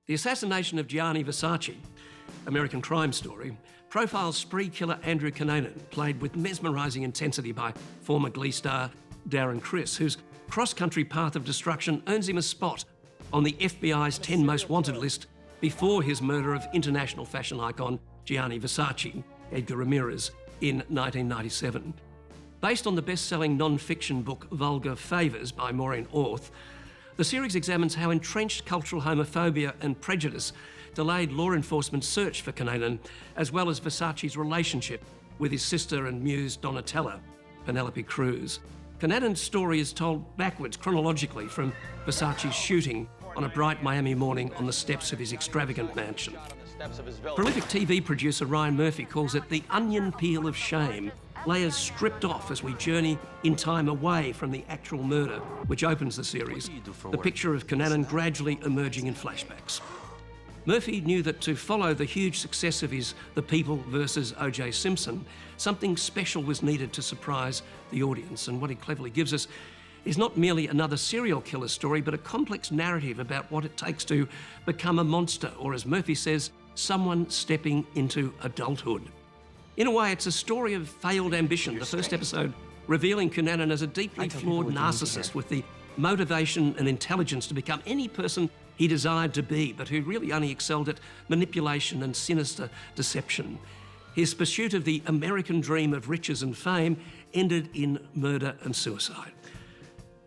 The assassination of Gianni Versace, American Crime Story, profiles spree killer Andrew Cunanan, played with mesmerising intensity by former Glee star Darren Criss, whose cross-country path of destruction earns him a spot on the FBI's 10 most wanted list before his murder of international fashion icon Gianni Versace, Edgar Ramirez, in 1997. Based on the best-selling non-fiction book Vulgar Favours by Maureen Orth, the series examines how entrenched cultural homophobia and prejudice delayed law enforcement's search for Cunanan, as well as Versace's relationship with his sister and muse Donatella, Penelope Cruz. Cunanan's story is told backwards chronologically from Versace's shooting on a bright Miami morning on the steps of his extravagant mansion. Prolific TV producer Ryan Murphy calls it the onion peel of shame, layers stripped off as we journey in time away from the actual murder, which opens the series, the picture of Cunanan gradually emerging in flashbacks. Murphy knew that to follow the huge success of his The People versus O.J. Simpson, something special was needed to surprise the audience, and what he cleverly gives us is not merely another serial killer story, but a complex narrative about what it takes to become a monster, or as Murphy says, someone stepping into adulthood. In a way, it's a story of failed ambition, the first episode revealing Cunanan as a deeply flawed narcissist with the motivation and intelligence to become any person he desired to be, but who really only excelled at manipulation and sinister deception. His pursuit of the American dream of riches and fame ended in murder and suicide.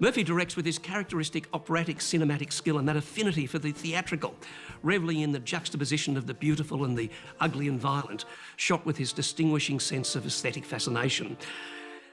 Murphy directs with his characteristic operatic cinematic skill and that affinity for the theatrical, revelling in the juxtaposition of the beautiful and the ugly and violent, shot with his distinguishing sense of aesthetic fascination.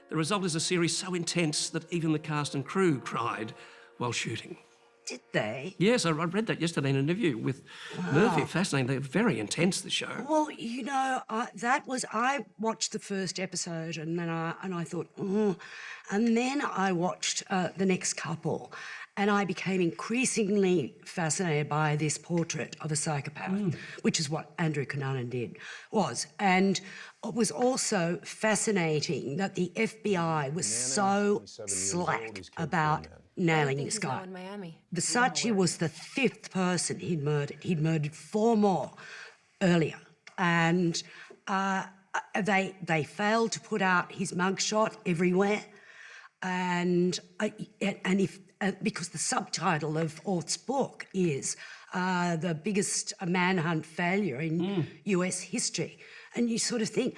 The result is a series so intense that even the cast and crew cried while shooting. Did they? Yes, I read that yesterday in an interview with Murphy. Fascinating. They're very intense, the show. Well, you know, I watched the first episode and then I thought, and then I watched the next couple, and I became increasingly fascinated by this portrait of a psychopath, which is what Andrew Cunanan was. And it was also fascinating that the FBI was so slack about nailing this guy. Versace was the 5th person he'd murdered. He'd murdered 4 more earlier. And they failed to put out his mugshot everywhere. And because the subtitle of Orth's book is the biggest manhunt failure in US history. And you sort of think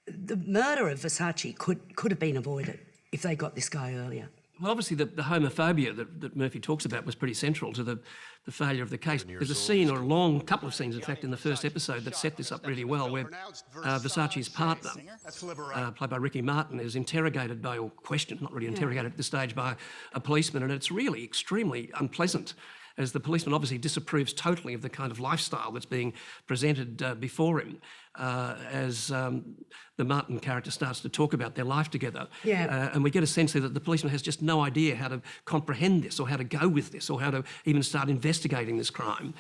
the murder of Versace could have been avoided if they got this guy earlier. Well, obviously the homophobia that Murphy talks about was pretty central to the failure of the case. There's a scene, or a couple of scenes, in fact, in the first episode that set this up really well, where Versace's partner, played by Ricky Martin, is interrogated by, or questioned, not really interrogated at this stage, by a policeman, and it's really extremely unpleasant, as the policeman obviously disapproves totally of the kind of lifestyle that's being presented before him as the Martin character starts to talk about their life together. And we get a sense there that the policeman has just no idea how to comprehend this or how to go with this or how to even start investigating this crime.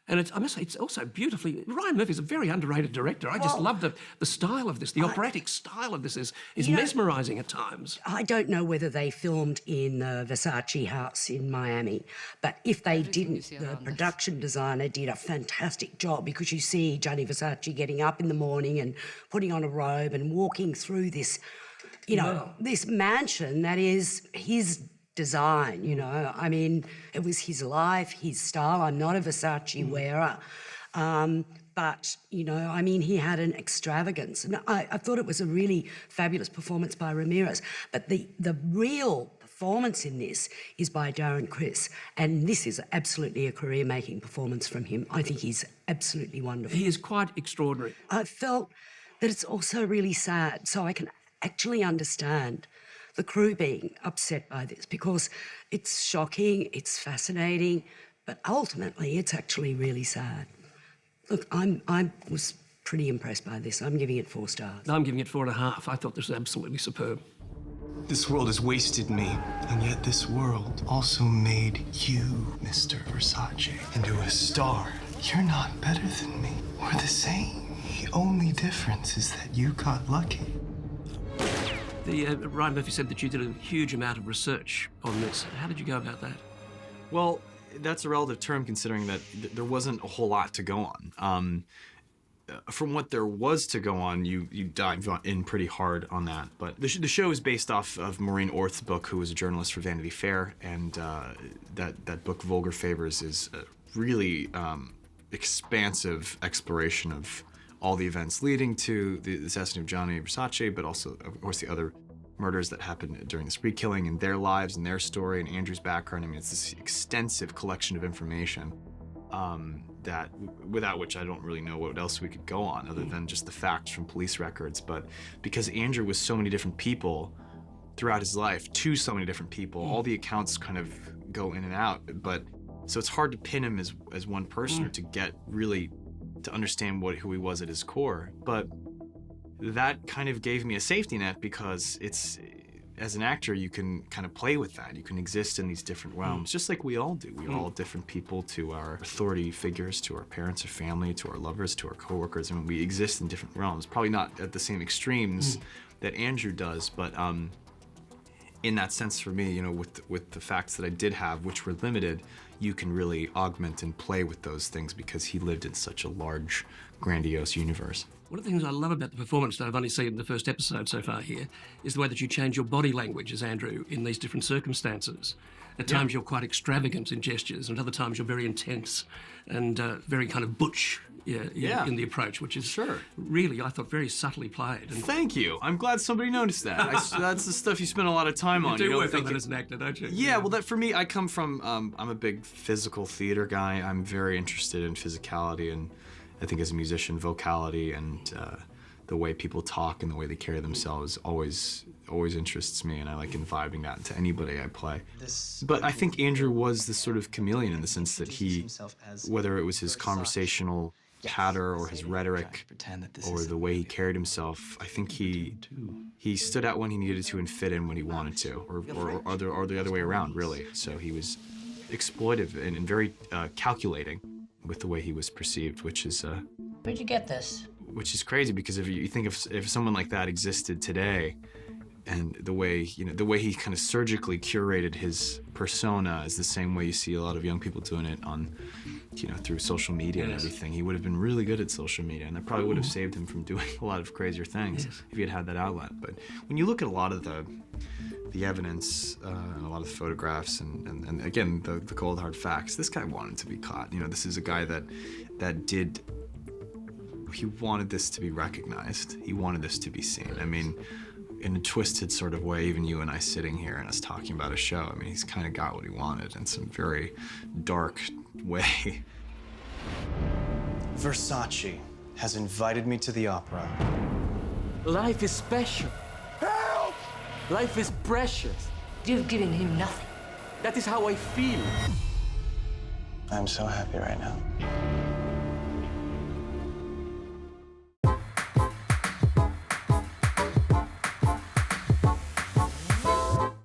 And I must say, it's also beautifully... Ryan Murphy's a very underrated director. I just love the style of this. The operatic style of this is mesmerising at times. I don't know whether they filmed in the Versace house in Miami, but if they didn't, the production designer did a fantastic job, because you see Gianni Versace getting up in the morning and putting on a robe and walking through this, this mansion that is his design, I mean, it was his life, his style. I'm not a Versace wearer, but, I mean, he had an extravagance. And I thought it was a really fabulous performance by Ramirez. But the real performance in this is by Darren Criss, and this is absolutely a career-making performance from him. I think he's absolutely wonderful. He is quite extraordinary. I felt that it's also really sad, so I can actually understand the crew being upset by this, because it's shocking, it's fascinating, but ultimately it's actually really sad. Look, I was pretty impressed by this. I'm giving it 4 stars. I'm giving it 4.5. I thought this was absolutely superb. This world has wasted me, and yet this world also made you, Mr. Versace, into a star. You're not better than me. We're the same. The only difference is that you got lucky. Ryan Murphy said that you did a huge amount of research on this. How did you go about that? Well, that's a relative term considering that there wasn't a whole lot to go on. From what there was to go on, you dive in pretty hard on that. But the show is based off of Maureen Orth's book, who was a journalist for Vanity Fair, and that book, Vulgar Favors, is a really expansive exploration of all the events leading to the assassination of Gianni Versace, but also, of course, the other murders that happened during the spree killing and their lives and their story and Andrew's background. I mean, it's this extensive collection of information that without which I don't really know what else we could go on other than just the facts from police records. But because Andrew was so many different people throughout his life, to so many different people, all the accounts kind of go in and out. But so it's hard to pin him as one person or to get really to understand who he was at his core. But that kind of gave me a safety net because it's, as an actor, you can kind of play with that. You can exist in these different realms, just like we all do. We're all different people to our authority figures, to our parents or family, to our lovers, to our coworkers. I mean, we exist in different realms. Probably not at the same extremes that Andrew does, but in that sense for me, you know, with the facts that I did have, which were limited, you can really augment and play with those things because he lived in such a large, grandiose universe. One of the things I love about the performance that I've only seen in the first episode so far here is the way that you change your body language as Andrew in these different circumstances. At times you're quite extravagant in gestures, and at other times you're very intense and very kind of butch in the approach, which is really, I thought, very subtly played. And thank you. I'm glad somebody noticed that. That's the stuff you spend a lot of time on. You do work on that as an actor, don't you? Yeah, well, that for me, I come from, I'm a big physical theater guy. I'm very interested in physicality and I think as a musician, vocality and the way people talk and the way they carry themselves always interests me, and I like imbibing that into anybody I play. But I think Andrew was this sort of chameleon in the sense that he, whether it was his conversational patter or his rhetoric or the way he carried himself, I think he stood out when he needed to and fit in when he wanted to, or the other way around, really. So he was exploitive and very calculating with the way he was perceived, which is Where'd you get this? Which is crazy because if you think if someone like that existed today, and the way he kind of surgically curated his persona is the same way you see a lot of young people doing it on, through social media and everything. He would have been really good at social media, and that probably would have saved him from doing a lot of crazier things if he had had that outlet. But when you look at a lot of the evidence and a lot of the photographs and again the cold hard facts, this guy wanted to be caught. This is a guy he wanted this to be recognized. He wanted this to be seen. I mean, in a twisted sort of way, even you and I sitting here and us talking about a show, I mean, he's kind of got what he wanted in some very dark way. Versace has invited me to the opera. Life is special. Help! Life is precious. You've given him nothing. That is how I feel. I'm so happy right now.